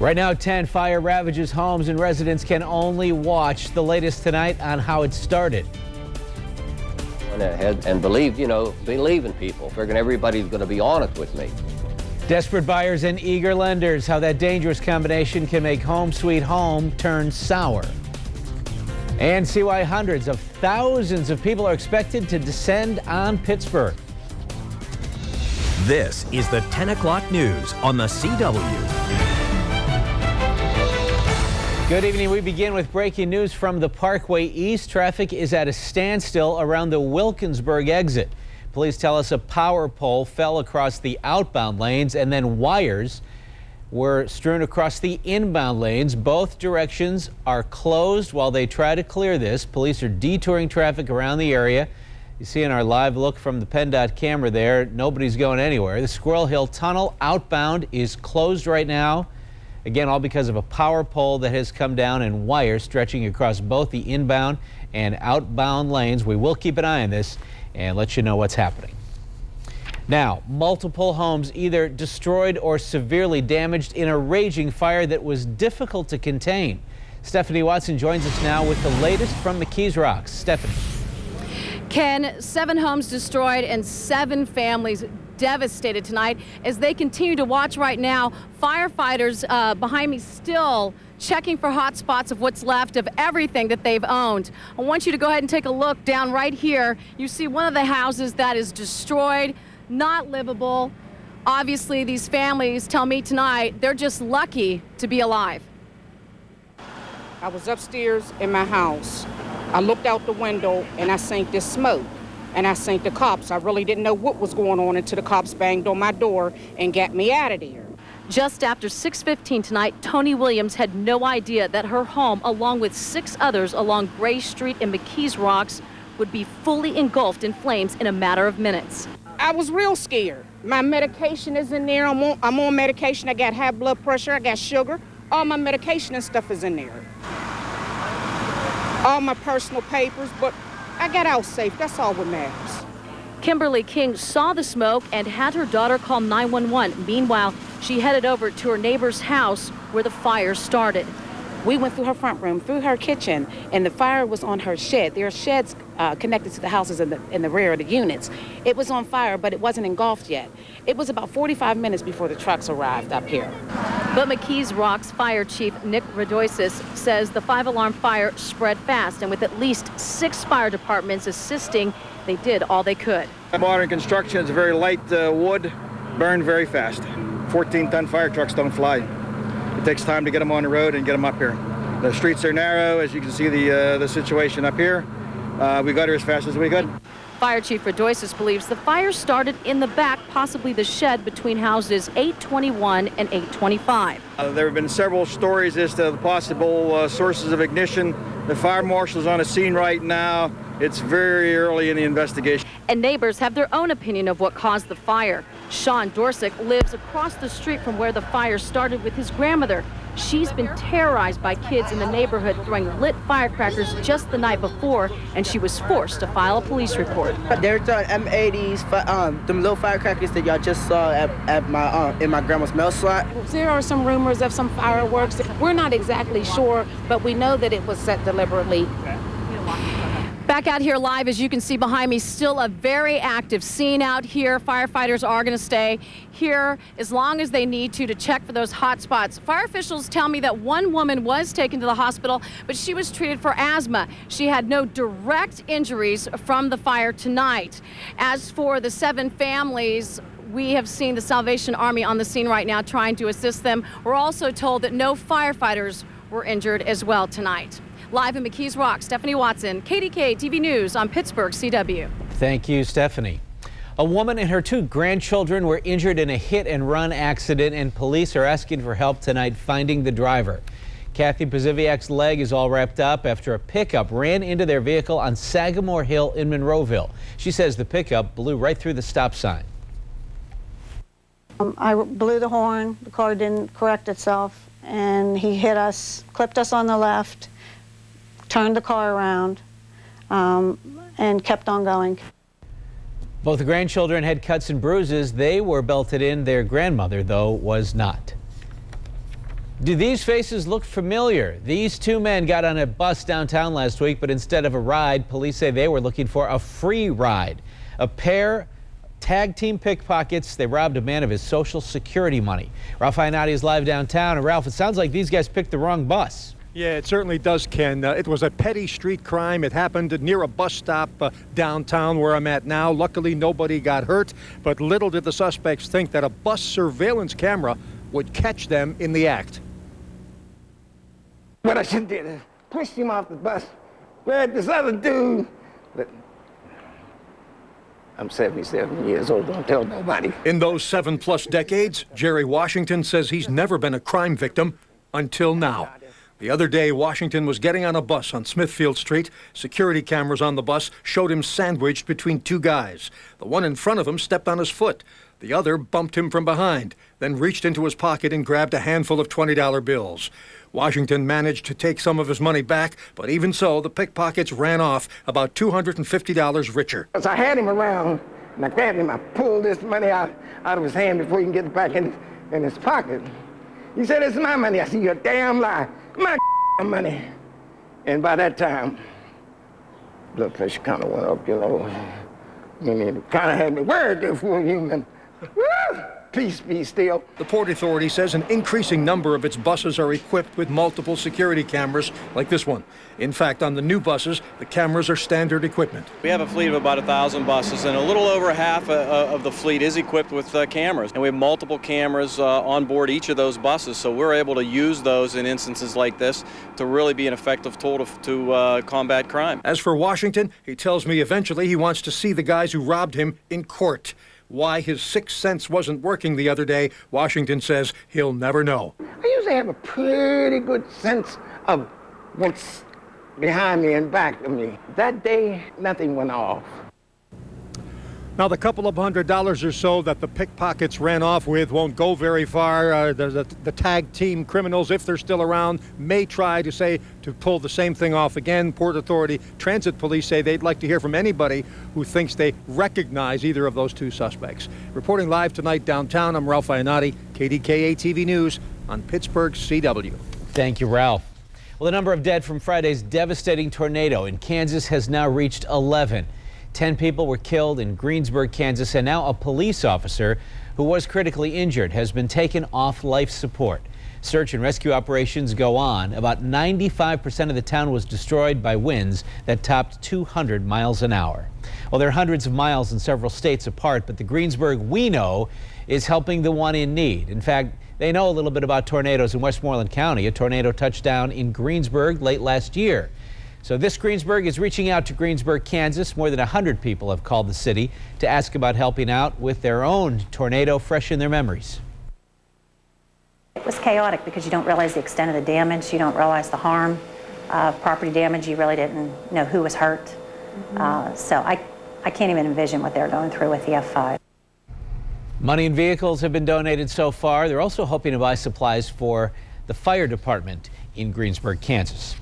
Right now, 10 fire ravages homes and residents can only watch. The latest tonight on how it started. Went ahead and believe in people, figuring everybody's going to be honest with me. Desperate buyers and eager lenders, how that dangerous combination can make home sweet home turn sour. And see why hundreds of thousands of people are expected to descend on Pittsburgh. This is the 10 o'clock news on the CW. Good evening. We begin with breaking news from the Parkway East. Traffic is at a standstill around the Wilkinsburg exit. Police tell us a power pole fell across the outbound lanes and then wires were strewn across the inbound lanes. Both directions are closed while they try to clear this. Police are detouring traffic around the area. You see in our live look from the PennDOT camera there, nobody's going anywhere. The Squirrel Hill Tunnel outbound is closed right now. Again, all because of a power pole that has come down and wires stretching across both the inbound and outbound lanes. We will keep an eye on this and let you know what's happening. Now, multiple homes either destroyed or severely damaged in a raging fire that was difficult to contain. Stephanie Watson joins us now with the latest from McKees Rocks. Stephanie. Ken, 7 homes destroyed and 7 families devastated tonight. As they continue to watch right now, firefighters behind me still checking for hot spots of what's left of everything that they've owned. I want you to go ahead and take a look down right here. You see one of the houses that is destroyed, not livable. Obviously, these families tell me tonight they're just lucky to be alive. I was upstairs in my house. I looked out the window and I seen this smoke. And I seen the cops. I really didn't know what was going on until the cops banged on my door and got me out of there. Just after 6:15 tonight, Tony Williams had no idea that her home, along with 6 others along Gray Street in McKees Rocks, would be fully engulfed in flames in a matter of minutes. I was real scared. My medication is in there. I'm on medication. I got high blood pressure. I got sugar. All my medication and stuff is in there. All my personal papers, but I got out safe. That's all that matters. Kimberly King saw the smoke and had her daughter call 911. Meanwhile, she headed over to her neighbor's house where the fire started. We went through her front room, through her kitchen, and the fire was on her shed. There are sheds connected to the houses in the rear of the units. It was on fire, but it wasn't engulfed yet. It was about 45 minutes before the trucks arrived up here. But McKees Rocks Fire Chief Nick Radoisis says the 5-alarm fire spread fast, and with at least 6 fire departments assisting, they did all they could. Modern construction is a very light wood, burned very fast. 14-ton fire trucks don't fly. It takes time to get them on the road and get them up here. The streets are narrow, as you can see the situation up here. We got here as fast as we could. Fire Chief Radoisis believes the fire started in the back, possibly the shed between houses 821 and 825. There have been several stories as to the possible sources of ignition. The fire marshal's on the scene right now. It's very early in the investigation. And neighbors have their own opinion of what caused the fire. Sean Dorsick lives across the street from where the fire started with his grandmother. She's been terrorized by kids in the neighborhood throwing lit firecrackers just the night before, and she was forced to file a police report. They're throwing M80s, them little firecrackers that y'all just saw in my grandma's mail slot. There are some rumors of some fireworks. We're not exactly sure, but we know that it was set deliberately. Back out here live, as you can see behind me, still a very active scene out here. Firefighters are going to stay here as long as they need to check for those hot spots. Fire officials tell me that one woman was taken to the hospital, but she was treated for asthma. She had no direct injuries from the fire tonight. As for the 7 families, we have seen the Salvation Army on the scene right now trying to assist them. We're also told that no firefighters were injured as well tonight. Live in McKees Rocks, Stephanie Watson, KDKA TV News on Pittsburgh CW. Thank you, Stephanie. A woman and her 2 grandchildren were injured in a hit-and-run accident, and police are asking for help tonight finding the driver. Kathy Paziviak's leg is all wrapped up after a pickup ran into their vehicle on Sagamore Hill in Monroeville. She says the pickup blew right through the stop sign. I blew the horn, the car didn't correct itself, and he hit us, clipped us on the left, turned the car around, and kept on going. Both the grandchildren had cuts and bruises. They were belted in. Their grandmother, though, was not. Do these faces look familiar? These two men got on a bus downtown last week, but instead of a ride, police say they were looking for a free ride. A pair tag team pickpockets. They robbed a man of his Social Security money. Ralph Iannotti is live downtown. And Ralph, it sounds like these guys picked the wrong bus. Yeah, it certainly does, Ken. It was a petty street crime. It happened near a bus stop downtown where I'm at now. Luckily, nobody got hurt, but little did the suspects think that a bus surveillance camera would catch them in the act. What I should have did is pushed him off the bus, grabbed this other dude. But I'm 77 years old, don't tell nobody. In those 7+ decades, Jerry Washington says he's never been a crime victim until now. The other day, Washington was getting on a bus on Smithfield Street. Security cameras on the bus showed him sandwiched between two guys. The one in front of him stepped on his foot. The other bumped him from behind, then reached into his pocket and grabbed a handful of $20 bills. Washington managed to take some of his money back, but even so, the pickpockets ran off about $250 richer. As I had him around, and I grabbed him, I pulled this money out of his hand before he can get it back in his pocket. He said, "It's my money." I said, "You're a damn lie. My money." And by that time, blood pressure kind of went up, you know. I mean, it kind of had me worried there for a human. Woo! Peace be still. The Port Authority says an increasing number of its buses are equipped with multiple security cameras like this one. In fact, on the new buses, the cameras are standard equipment. We have a fleet of about 1,000 buses, and a little over half of the fleet is equipped with cameras. And we have multiple cameras on board each of those buses, so we're able to use those in instances like this to really be an effective tool to combat crime. As for Washington, he tells me eventually he wants to see the guys who robbed him in court. Why his sixth sense wasn't working the other day, Washington says he'll never know. I usually have a pretty good sense of what's behind me and back of me. That day, nothing went off. Now, the couple of $100 or so that the pickpockets ran off with won't go very far. The tag team criminals, if they're still around, may try to pull the same thing off again. Port Authority Transit Police say they'd like to hear from anybody who thinks they recognize either of those two suspects. Reporting live tonight downtown, I'm Ralph Iannotti, KDKA TV News on Pittsburgh CW. Thank you, Ralph. Well, the number of dead from Friday's devastating tornado in Kansas has now reached 11. 10 people were killed in Greensburg, Kansas, and now a police officer who was critically injured has been taken off life support. Search and rescue operations go on. About 95% of the town was destroyed by winds that topped 200 miles an hour. Well, they're hundreds of miles and several states apart, but the Greensburg we know is helping the one in need. In fact, they know a little bit about tornadoes in Westmoreland County. A tornado touched down in Greensburg late last year. So this Greensburg is reaching out to Greensburg, Kansas. More than 100 people have called the city to ask about helping out with their own tornado fresh in their memories. It was chaotic because you don't realize the extent of the damage. You don't realize the harm, property damage. You really didn't know who was hurt. So I can't even envision what they're going through with the F5. Money and vehicles have been donated so far. They're also hoping to buy supplies for the fire department in Greensburg, Kansas.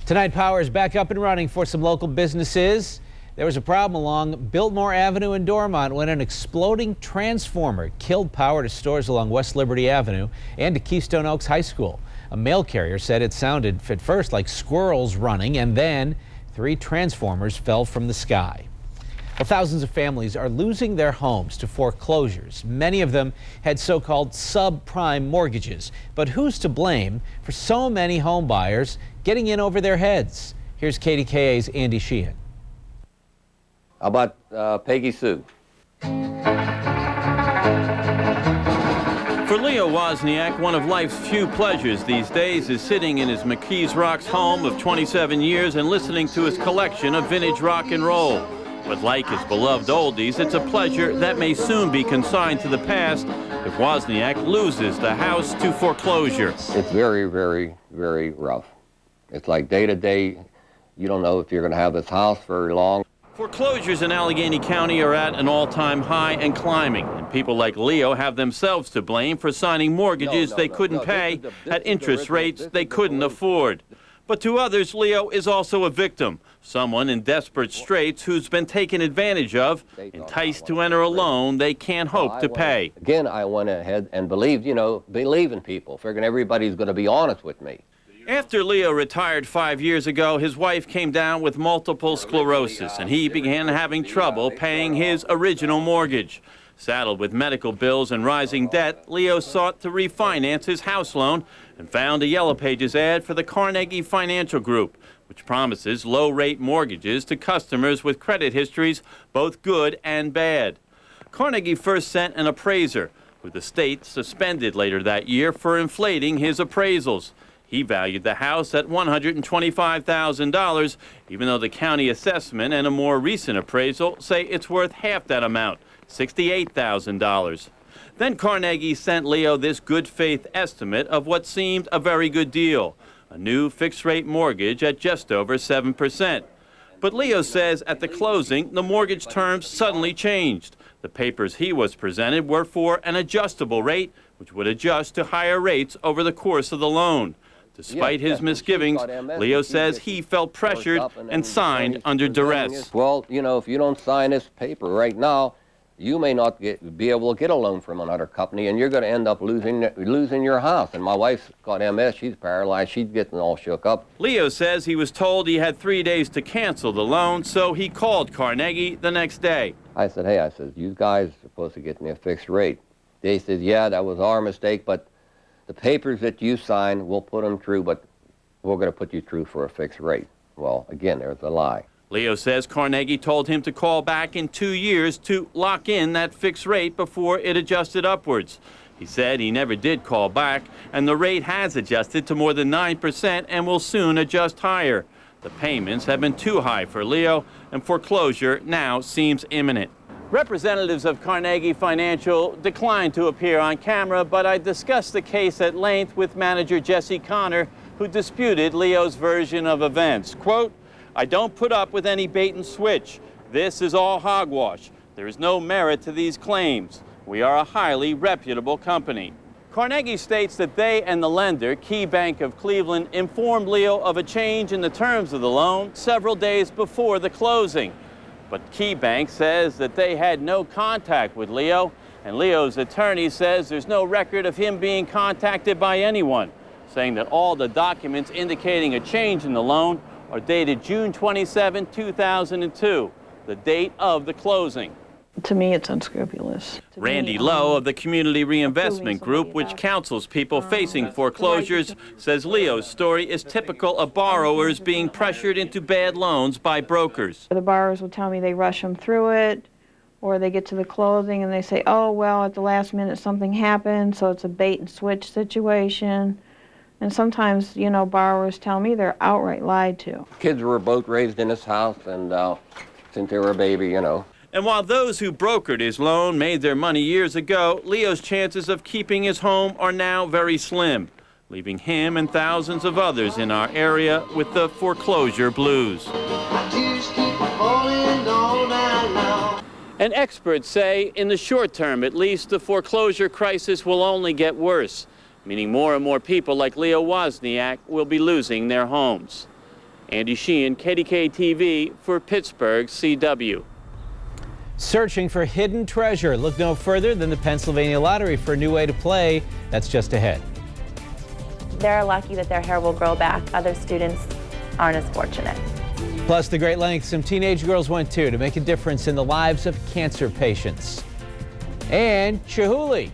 Tonight, power is back up and running for some local businesses. There was a problem along Biltmore Avenue in Dormont when an exploding transformer killed power to stores along West Liberty Avenue and to Keystone Oaks High School. A mail carrier said it sounded at first like squirrels running, and then 3 transformers fell from the sky. Well, thousands of families are losing their homes to foreclosures. Many of them had so-called subprime mortgages. But who's to blame for so many home buyers getting in over their heads? Here's KDKA's Andy Sheehan. How about Peggy Sue? For Leo Wozniak, one of life's few pleasures these days is sitting in his McKees Rocks home of 27 years and listening to his collection of vintage rock and roll. But like his beloved oldies, it's a pleasure that may soon be consigned to the past if Wozniak loses the house to foreclosure. It's very, very, very rough. It's like day to day, you don't know if you're going to have this house very long. Foreclosures in Allegheny County are at an all-time high and climbing, and people like Leo have themselves to blame for signing mortgages they couldn't pay at interest rates they couldn't afford. But to others, Leo is also a victim, someone in desperate straits who's been taken advantage of, enticed to enter a loan they can't hope to pay. Again, I went ahead and believed, believe in people, figuring everybody's going to be honest with me. After Leo retired 5 years ago, his wife came down with multiple sclerosis, and he began having trouble paying his original mortgage. Saddled with medical bills and rising debt, Leo sought to refinance his house loan and found a Yellow Pages ad for the Carnegie Financial Group, which promises low-rate mortgages to customers with credit histories both good and bad. Carnegie first sent an appraiser, who the state suspended later that year for inflating his appraisals. He valued the house at $125,000, even though the county assessment and a more recent appraisal say it's worth half that amount, $68,000. Then Carnegie sent Leo this good faith estimate of what seemed a very good deal, a new fixed-rate mortgage at just over 7%. But Leo says at the closing, the mortgage terms suddenly changed. The papers he was presented were for an adjustable rate, which would adjust to higher rates over the course of the loan. Despite his misgivings, Leo says he felt pressured and signed under duress. Well, if you don't sign this paper right now, you may not be able to get a loan from another company, and you're going to end up losing your house. And my wife's got MS. She's paralyzed. She's getting all shook up. Leo says he was told he had 3 days to cancel the loan, so he called Carnegie the next day. I said, hey, you guys are supposed to get me a fixed rate. They said, yeah, that was our mistake, but the papers that you signed, we'll put them through, but we're going to put you through for a fixed rate. Well, again, there's a lie. Leo says Carnegie told him to call back in 2 years to lock in that fixed rate before it adjusted upwards. He said he never did call back, and the rate has adjusted to more than 9% and will soon adjust higher. The payments have been too high for Leo, and foreclosure now seems imminent. Representatives of Carnegie Financial declined to appear on camera, but I discussed the case at length with manager Jesse Connor, who disputed Leo's version of events. Quote, I don't put up with any bait and switch. This is all hogwash. There is no merit to these claims. We are a highly reputable company. Carnegie states that they and the lender, Key Bank of Cleveland, informed Leo of a change in the terms of the loan several days before the closing. But Key Bank says that they had no contact with Leo, and Leo's attorney says there's no record of him being contacted by anyone, saying that all the documents indicating a change in the loan are dated June 27, 2002, the date of the closing. To me, it's unscrupulous. Randy Lowe of the Community Reinvestment Group, which counsels people facing foreclosures, says Leo's story is typical of borrowers being pressured into bad loans by brokers. The borrowers will tell me they rush them through it, or they get to the closing and they say, oh, well, at the last minute something happened, so it's a bait and switch situation. And sometimes, borrowers tell me they're outright lied to. Kids were both raised in this house, and since they were a baby, And while those who brokered his loan made their money years ago, Leo's chances of keeping his home are now very slim, leaving him and thousands of others in our area with the foreclosure blues. And experts say, in the short term at least, the foreclosure crisis will only get worse, meaning more and more people like Leo Wozniak will be losing their homes. Andy Sheehan, KDKA TV for Pittsburgh CW. Searching for hidden treasure. Look no further than the Pennsylvania Lottery for a new way to play. That's just ahead. They're lucky that their hair will grow back. Other students aren't as fortunate. Plus, the great lengths some teenage girls went to make a difference in the lives of cancer patients. And Chihuly.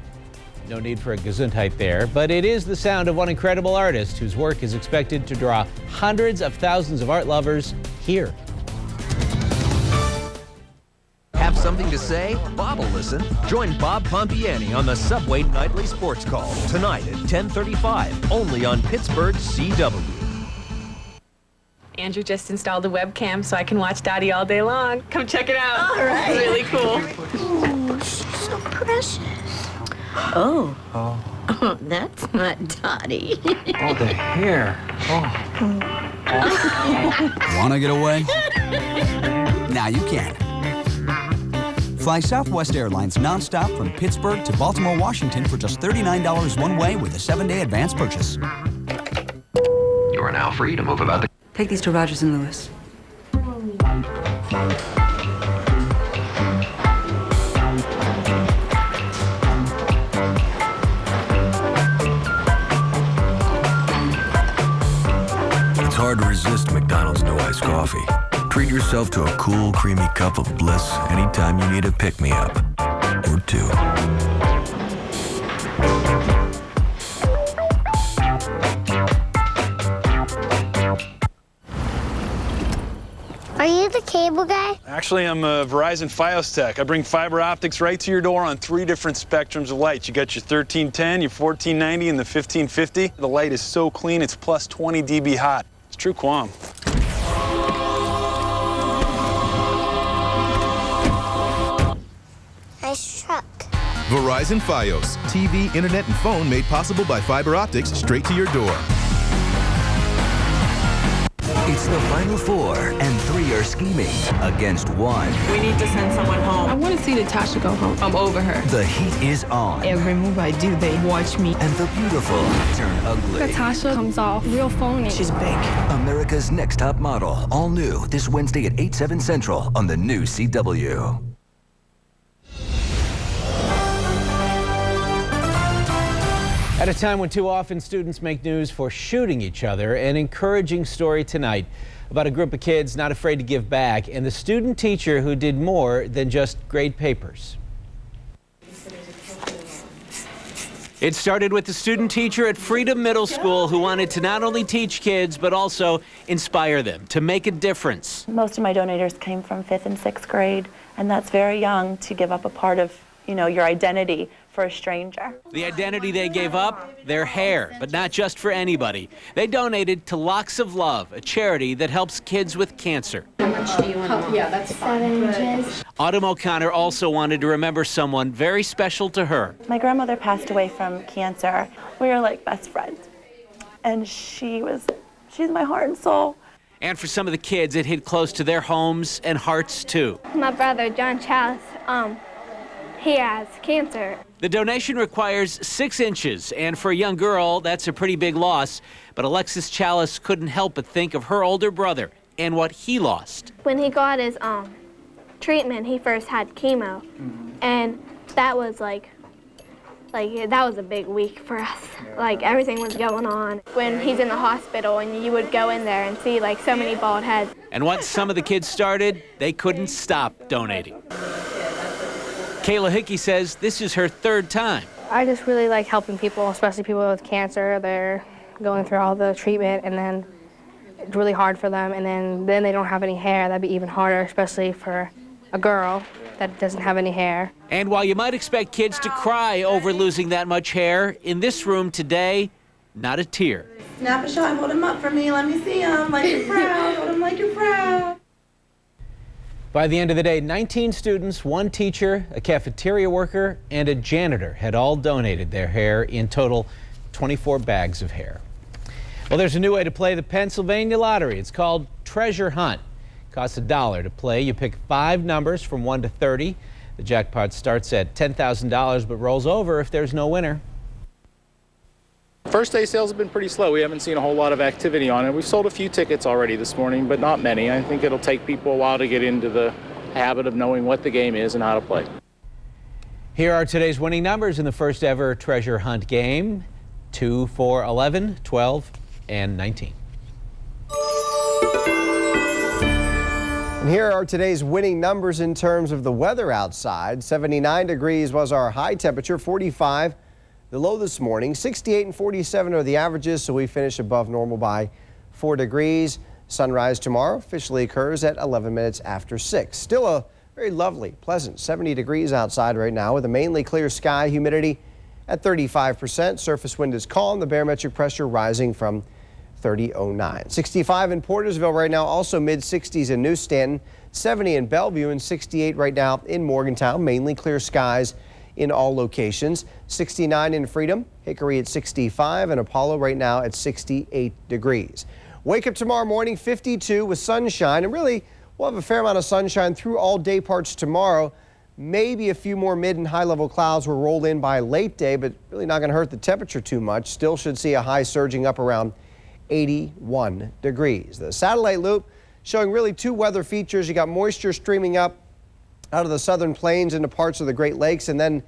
No need for a gesundheit there, but it is the sound of one incredible artist whose work is expected to draw hundreds of thousands of art lovers here. Have something to say? Bob will listen. Join Bob Pompiani on the Subway Nightly Sports Call tonight at 10:35, only on Pittsburgh CW. Andrew just installed a webcam so I can watch Daddy all day long. Come check it out. All right. It's really cool. Ooh, she's so precious. Oh. Oh, that's not Dottie. Oh, the hair. Want to get away? Now you can. Fly Southwest Airlines nonstop from Pittsburgh to Baltimore, Washington for just $39 one way with a 7-day advance purchase. You are now free to move about the... Take these to Rogers and Lewis. It's hard to resist McDonald's no ice coffee. Treat yourself to a cool, creamy cup of bliss anytime you need a pick-me-up. Or two. Are you the cable guy? Actually, I'm a Verizon Fios tech. I bring fiber optics right to your door on 3 different spectrums of light. You got your 1310, your 1490, and the 1550. The light is so clean, it's plus 20 dB hot. It's true qualm. Nice truck. Verizon Fios. TV, internet, and phone made possible by fiber optics straight to your door. It's the Final Four, and 3 are scheming against 1. We need to send someone home. I want to see Natasha go home. I'm over her. The heat is on. Every move I do, they watch me. And the beautiful turn ugly. Natasha comes off real phony. She's big. America's Next Top Model. All new this Wednesday at 8, 7 Central on the new CW. At a time when too often students make news for shooting each other, an encouraging story tonight about a group of kids not afraid to give back and the student teacher who did more than just grade papers. It started with the student teacher at Freedom Middle School who wanted to not only teach kids but also inspire them to make a difference. Most of my donators came from 5th and 6th grade, and that's very young to give up a part of, your identity for a stranger. The identity they gave up? Their hair, but not just for anybody. They donated to Locks of Love, a charity that helps kids with cancer. How much do you want? Yeah, that's 7 inches. Autumn O'Connor also wanted to remember someone very special to her. My grandmother passed away from cancer. We were like best friends. And she's my heart and soul. And for some of the kids, it hit close to their homes and hearts too. My brother, John Chalice, he has cancer. The donation requires 6 inches, and for a young girl, that's a pretty big loss. But Alexis Chalice couldn't help but think of her older brother and what he lost. When he got his treatment, he first had chemo, and that was like that was a big week for us. Like everything was going on. When he's in the hospital, and you would go in there and see like so many bald heads. And once some of the kids started, they couldn't stop donating. Kayla Hickey says this is her 3rd time. I just really like helping people, especially people with cancer. They're going through all the treatment, and then it's really hard for them, and then they don't have any hair. That'd be even harder, especially for a girl that doesn't have any hair. And while you might expect kids to cry over losing that much hair, in this room today, not a tear. Snap a shot, hold him up for me, let me see him, like you're proud, hold him like you're proud. By the end of the day, 19 students, 1 teacher, a cafeteria worker, and a janitor had all donated their hair, in total 24 bags of hair. Well, there's a new way to play the Pennsylvania Lottery. It's called Treasure Hunt. It costs $1 to play. You pick 5 numbers from 1 to 30. The jackpot starts at $10,000 but rolls over if there's no winner. First day sales have been pretty slow. We haven't seen a whole lot of activity on it. We've sold a few tickets already this morning, but not many. I think it'll take people a while to get into the habit of knowing what the game is and how to play. Here are today's winning numbers in the first ever Treasure Hunt game: 2, 4, 11, 12, and 19. And here are today's winning numbers in terms of the weather outside. 79 degrees was our high temperature, 45 the low this morning. 68 and 47 are the averages, so we finish above normal by 4 degrees. Sunrise tomorrow officially occurs at 11 minutes after 6. Still a very lovely, pleasant 70 degrees outside right now with a mainly clear sky, humidity at 35%. Surface wind is calm, the barometric pressure rising from 30.09. 65 in Portersville right now, also mid-60s in New Stanton, 70 in Bellevue, and 68 right now in Morgantown. Mainly clear skies in all locations. 69 in Freedom, Hickory at 65, and Apollo right now at 68 degrees. Wake up tomorrow morning, 52 with sunshine, and really we'll have a fair amount of sunshine through all day parts tomorrow. Maybe a few more mid and high level clouds will roll in by late day, but really not going to hurt the temperature too much. Still should see a high surging up around 81 degrees. The satellite loop showing really two weather features. You got moisture streaming up out of the southern plains into parts of the Great Lakes, and then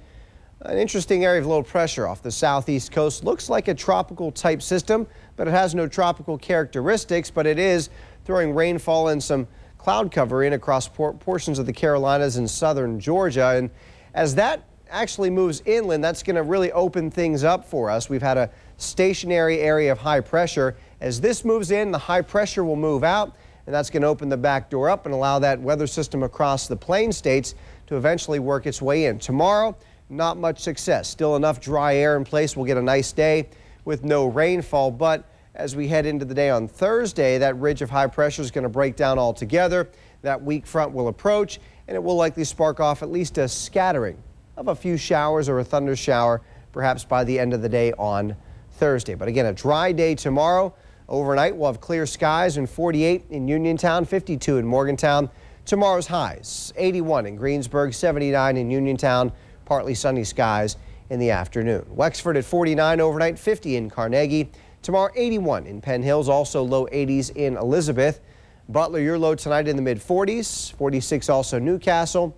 an interesting area of low pressure off the southeast coast. Looks like a tropical type system, but it has no tropical characteristics, but it is throwing rainfall and some cloud cover in across portions of the Carolinas and southern Georgia. And as that actually moves inland, that's going to really open things up for us. We've had a stationary area of high pressure. As this moves in, the high pressure will move out, and that's going to open the back door up and allow that weather system across the plain states to eventually work its way in. Tomorrow, not much success. Still enough dry air in place. We'll get a nice day with no rainfall, but as we head into the day on Thursday, that ridge of high pressure is going to break down altogether. That weak front will approach, and it will likely spark off at least a scattering of a few showers or a thunder shower, perhaps by the end of the day on Thursday. But again, a dry day tomorrow. Overnight, we'll have clear skies and 48 in Uniontown, 52 in Morgantown. Tomorrow's highs, 81 in Greensburg, 79 in Uniontown, partly sunny skies in the afternoon. Wexford at 49 overnight, 50 in Carnegie. Tomorrow, 81 in Penn Hills, also low 80s in Elizabeth. Butler, your low tonight in the mid-40s, 46 also Newcastle.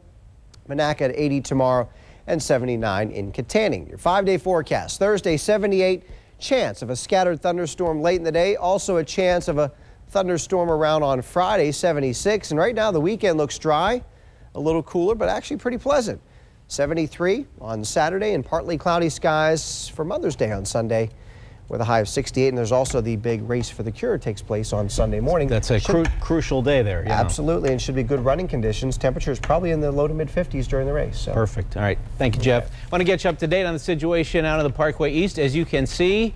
Monaca at 80 tomorrow and 79 in Katanning. Your 5-day forecast, Thursday, 78, chance of a scattered thunderstorm late in the day. Also a chance of a thunderstorm around on Friday, 76. And right now the weekend looks dry, a little cooler, but actually pretty pleasant. 73 on Saturday and partly cloudy skies for Mother's Day on Sunday with a high of 68. And there's also the big Race for the Cure takes place on Sunday morning. That's a crucial day there. Absolutely, and should be good running conditions. Temperatures probably in the low to mid 50s during the race. So. Perfect. All right. Thank you, Jeff. Want to get you up to date on the situation out of the Parkway East. As you can see,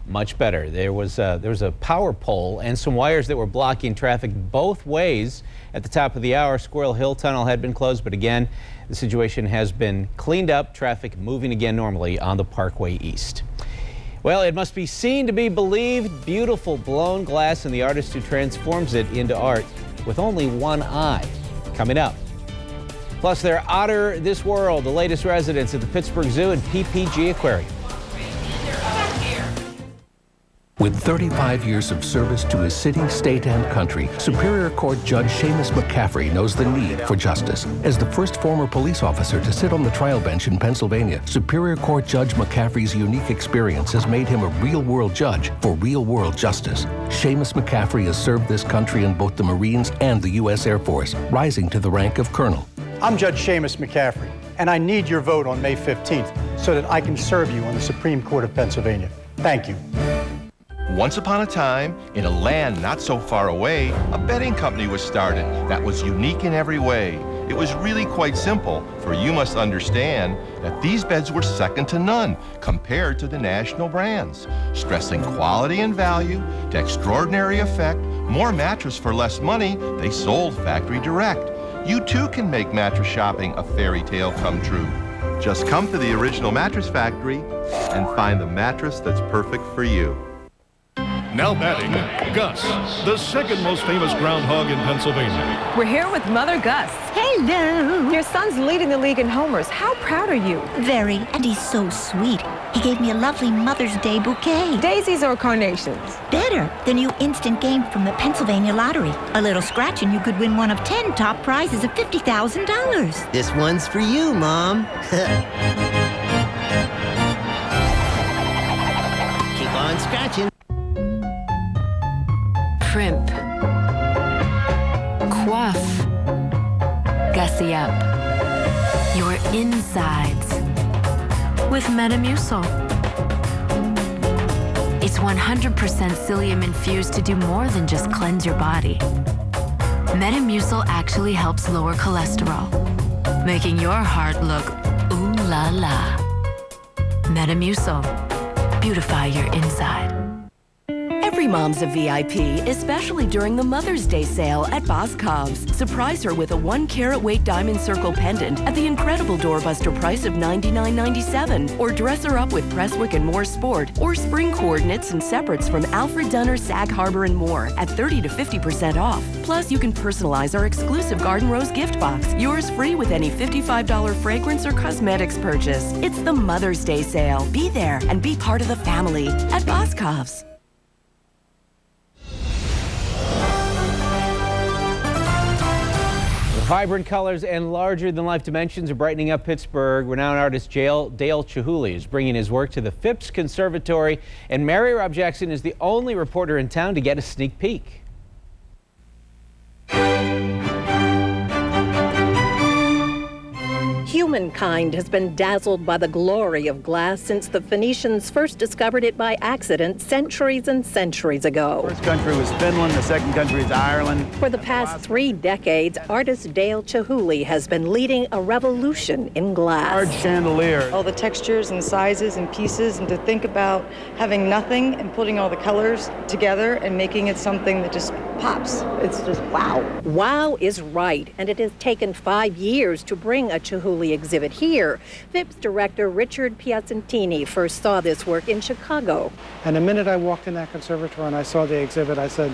much better. There was a power pole and some wires that were blocking traffic both ways at the top of the hour. Squirrel Hill Tunnel had been closed, but again, the situation has been cleaned up. Traffic moving again normally on the Parkway East. Well, it must be seen to be believed. Beautiful blown glass and the artist who transforms it into art with only one eye. Coming up. Plus, they're outer this world, the latest residents at the Pittsburgh Zoo and PPG Aquarium. With 35 years of service to his city, state, and country, Superior Court Judge Seamus McCaffrey knows the need for justice. As the first former police officer to sit on the trial bench in Pennsylvania, Superior Court Judge McCaffrey's unique experience has made him a real-world judge for real-world justice. Seamus McCaffrey has served this country in both the Marines and the U.S. Air Force, rising to the rank of colonel. I'm Judge Seamus McCaffrey, and I need your vote on May 15th so that I can serve you on the Supreme Court of Pennsylvania. Thank you. Once upon a time, in a land not so far away, a bedding company was started that was unique in every way. It was really quite simple, for you must understand that these beds were second to none compared to the national brands, stressing quality and value to extraordinary effect, more mattress for less money. They sold factory direct. You too can make mattress shopping a fairy tale come true. Just come to the original mattress factory and find the mattress that's perfect for you. Now batting, Gus, the second most famous groundhog in Pennsylvania. We're here with Mother Gus. Hello. Your son's leading the league in homers. How proud are you? Very, and he's so sweet. He gave me a lovely Mother's Day bouquet. Daisies or carnations? Better. The new instant game from the Pennsylvania Lottery. A little scratch and you could win one of 10 top prizes of $50,000. This one's for you, Mom. Keep on scratching. Primp, coiffe, gussy up your insides with Metamucil. It's 100% psyllium infused to do more than just cleanse your body. Metamucil actually helps lower cholesterol, making your heart look ooh la la. Metamucil, beautify your inside. Every mom's a VIP, especially during the Mother's Day sale at Boscov's. Surprise her with a 1-carat weight diamond circle pendant at the incredible doorbuster price of $99.97. Or dress her up with Presswick and More Sport or spring coordinates and separates from Alfred Dunner, Sag Harbor, and more at 30 to 50% off. Plus, you can personalize our exclusive Garden Rose gift box. Yours free with any $55 fragrance or cosmetics purchase. It's the Mother's Day sale. Be there and be part of the family at Boscov's. Vibrant colors and larger-than-life dimensions are brightening up Pittsburgh. Renowned artist Dale Chihuly is bringing his work to the Phipps Conservatory, and Mary Rob Jackson is the only reporter in town to get a sneak peek. Humankind has been dazzled by the glory of glass since the Phoenicians first discovered it by accident centuries and centuries ago. The first country was Finland, the second country is Ireland. For the past 3 decades, artist Dale Chihuly has been leading a revolution in glass. Large chandelier. All the textures and sizes and pieces, and to think about having nothing and putting all the colors together and making it something that just pops. It's just wow. Wow is right, and it has taken 5 years to bring a Chihuly exhibit here. Phipps director Richard Piacentini first saw this work in Chicago. And the minute I walked in that conservatory and I saw the exhibit, I said,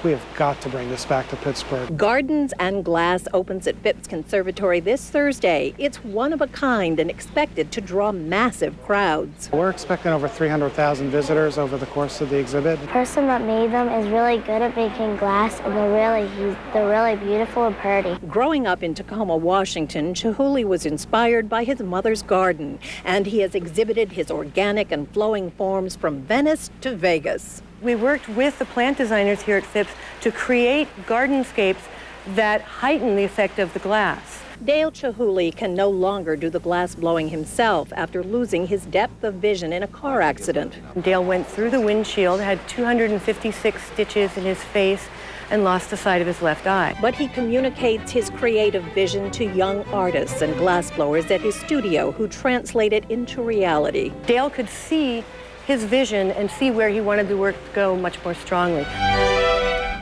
we have got to bring this back to Pittsburgh. Gardens and Glass opens at Phipps Conservatory this Thursday. It's one of a kind and expected to draw massive crowds. We're expecting over 300,000 visitors over the course of the exhibit. The person that made them is really good at making glass, and they're really beautiful and pretty. Growing up in Tacoma, Washington, Chihuly was inspired by his mother's garden, and he has exhibited his organic and flowing forms from Venice to Vegas. We worked with the plant designers here at Phipps to create gardenscapes that heighten the effect of the glass. Dale Chihuly can no longer do the glass blowing himself after losing his depth of vision in a car accident. Dale went through the windshield, had 256 stitches in his face, and lost the sight of his left eye. But he communicates his creative vision to young artists and glassblowers at his studio who translate it into reality. Dale could see his vision and see where he wanted the work to go much more strongly.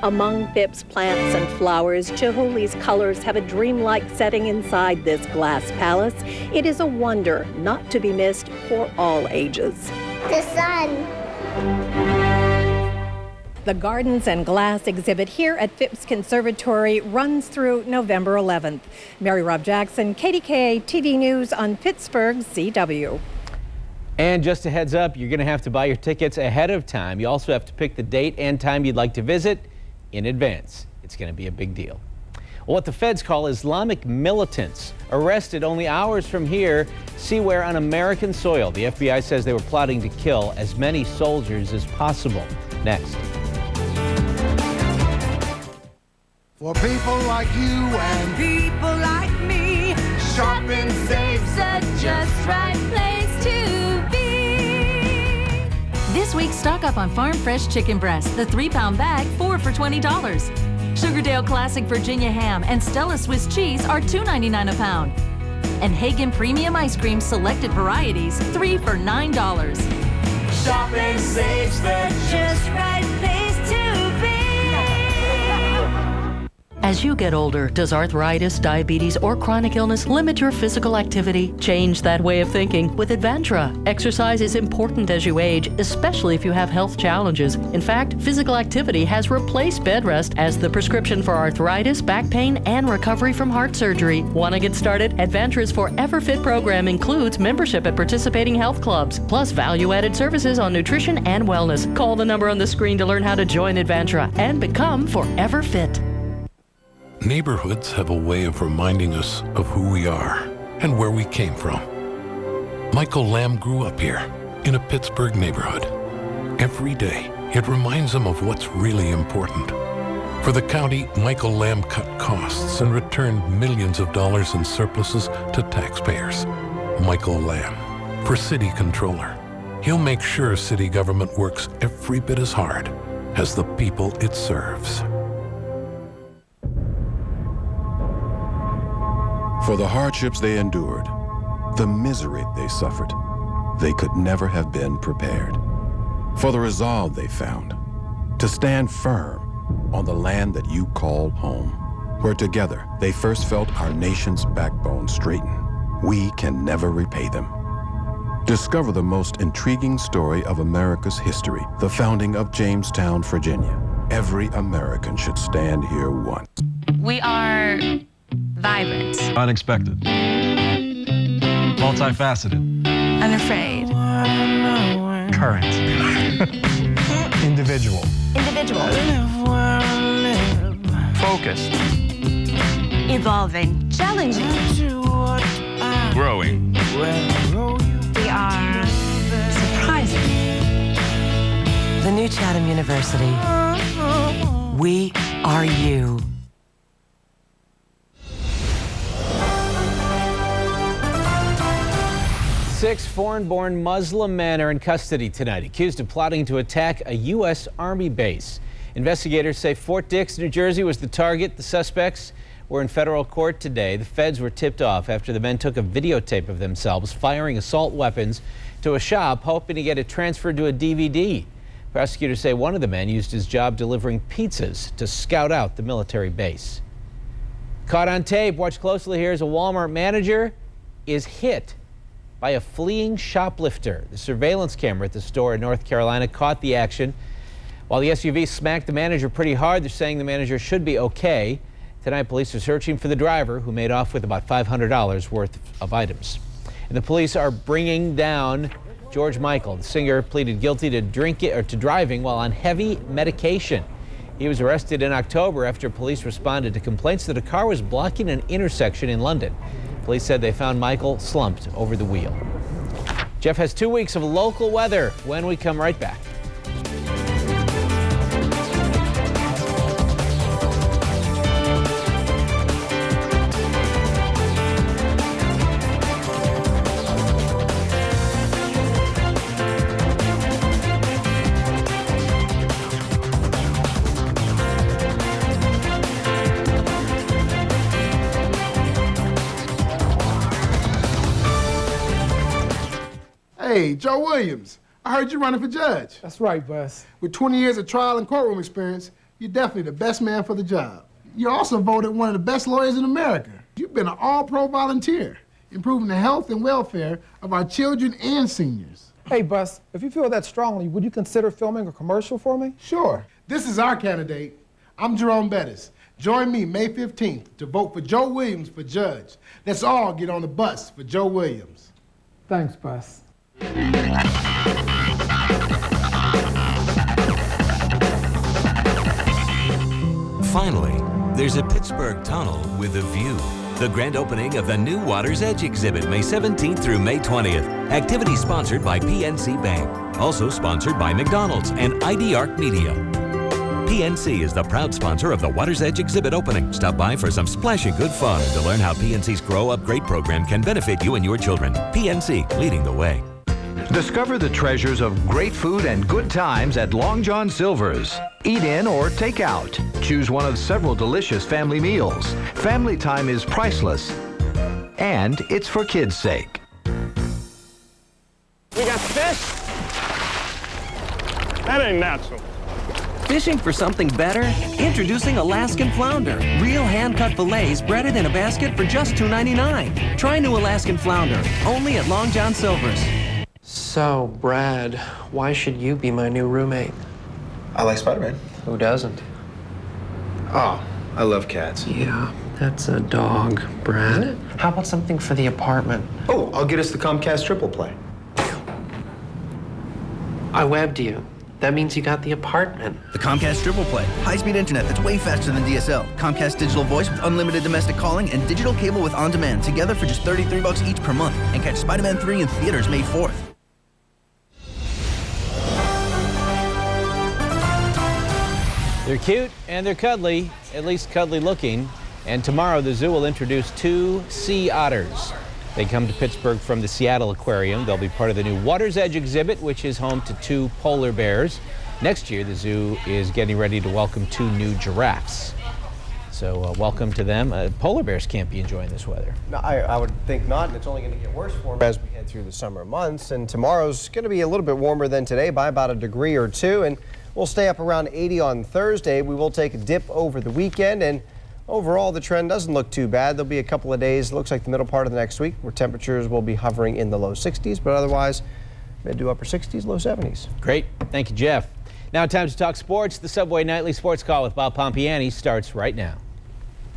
Among Phipps' plants and flowers, Chihuly's colors have a dreamlike setting inside this glass palace. It is a wonder not to be missed for all ages. The sun. The Gardens and Glass exhibit here at Phipps Conservatory runs through November 11th. Mary Rob Jackson, KDKA TV News on Pittsburgh's CW. And just a heads up, you're going to have to buy your tickets ahead of time. You also have to pick the date and time you'd like to visit in advance. It's going to be a big deal. Well, what the feds call Islamic militants arrested only hours from here. See where on American soil. The FBI says they were plotting to kill as many soldiers as possible. Next. For people like you and people like me, shopping saves a just right place to be. This week, stock up on Farm Fresh chicken breast, the 3-pound bag, 4 for $20. Sugardale Classic Virginia ham and Stella Swiss cheese are $2.99 a pound. And Hagen Premium ice cream selected varieties, 3 for $9. Shopping saves the just right place to be. As you get older, does arthritis, diabetes, or chronic illness limit your physical activity? Change that way of thinking with Advantra. Exercise is important as you age, especially if you have health challenges. In fact, physical activity has replaced bed rest as the prescription for arthritis, back pain, and recovery from heart surgery. Want to get started? Advantra's Forever Fit program includes membership at participating health clubs, plus value-added services on nutrition and wellness. Call the number on the screen to learn how to join Advantra and become Forever Fit. Neighborhoods have a way of reminding us of who we are and where we came from. Michael Lamb grew up here in a Pittsburgh neighborhood. Every day, it reminds him of what's really important. For the county, Michael Lamb cut costs and returned millions of dollars in surpluses to taxpayers. Michael Lamb, for city controller. He'll make sure city government works every bit as hard as the people it serves. For the hardships they endured, the misery they suffered, they could never have been prepared. For the resolve they found, to stand firm on the land that you call home, where together they first felt our nation's backbone straighten. We can never repay them. Discover the most intriguing story of America's history, the founding of Jamestown, Virginia. Every American should stand here once. We are vibrant, unexpected, multifaceted, unafraid, current, individual, focused, Evolving. Challenging. Growing. We are surprising. The new Chatham University. We are you. Six foreign-born Muslim men are in custody tonight, accused of plotting to attack a U.S. Army base. Investigators say Fort Dix, New Jersey was the target. The suspects were in federal court today. The feds were tipped off after the men took a videotape of themselves firing assault weapons to a shop, hoping to get it transferred to a DVD. Prosecutors say one of the men used his job delivering pizzas to scout out the military base. Caught on tape, watch closely here as a Walmart manager is hit by a fleeing shoplifter. The surveillance camera at the store in North Carolina caught the action. While the SUV smacked the manager pretty hard, they're saying the manager should be okay. Tonight, police are searching for the driver, who made off with about $500 worth of items. And the police are bringing down George Michael. The singer pleaded guilty to driving while on heavy medication. He was arrested in October after police responded to complaints that a car was blocking an intersection in London. Police said they found Michael slumped over the wheel. Jeff has 2 weeks of local weather when we come right back. Hey, Joe Williams, I heard you running for judge. That's right, Bus. With 20 years of trial and courtroom experience, you're definitely the best man for the job. You're also voted one of the best lawyers in America. You've been an all-pro volunteer, improving the health and welfare of our children and seniors. Hey, Bus, if you feel that strongly, would you consider filming a commercial for me? Sure. This is our candidate. I'm Jerome Bettis. Join me May 15th to vote for Joe Williams for judge. Let's all get on the bus for Joe Williams. Thanks, Bus. Finally, there's a Pittsburgh tunnel with a view. The grand opening of the new Water's Edge exhibit, May 17th through May 20th. Activity sponsored by PNC Bank. Also sponsored by McDonald's and ID Arc Media. PNC is the proud sponsor of the Water's Edge exhibit opening. Stop by for some splashing good fun and to learn how PNC's Grow Upgrade program can benefit you and your children. PNC, leading the way. Discover the treasures of great food and good times at Long John Silver's. Eat in or take out. Choose one of several delicious family meals. Family time is priceless, and it's for kids' sake. We got fish? That ain't natural. Fishing for something better? Introducing Alaskan Flounder. Real hand-cut fillets breaded in a basket for just $2.99. Try new Alaskan Flounder, only at Long John Silver's. So, Brad, why should you be my new roommate? I like Spider-Man. Who doesn't? Oh, I love cats. Yeah, that's a dog, Brad. How about something for the apartment? Oh, I'll get us the Comcast triple play. I webbed you. That means you got the apartment. The Comcast Triple Play. High-speed internet that's way faster than DSL. Comcast digital voice with unlimited domestic calling and digital cable with on-demand together for just $33 each per month. And catch Spider-Man 3 in theaters May 4th. They're cute and they're cuddly, at least cuddly looking. And tomorrow the zoo will introduce 2 sea otters. They come to Pittsburgh from the Seattle Aquarium. They'll be part of the new Water's Edge exhibit, which is home to 2 polar bears. Next year, the zoo is getting ready to welcome 2 new giraffes. So welcome to them. Polar bears can't be enjoying this weather. No, I would think not, and it's only going to get worse for them as we head through the summer months. And tomorrow's going to be a little bit warmer than today by about a degree or 2, and we'll stay up around 80 on Thursday. We will take a dip over the weekend, and overall, the trend doesn't look too bad. There'll be a couple of days, looks like the middle part of the next week, where temperatures will be hovering in the low 60s, but otherwise, mid to upper 60s, low 70s. Great. Thank you, Jeff. Now time to talk sports. The Subway Nightly Sports Call with Bob Pompiani starts right now.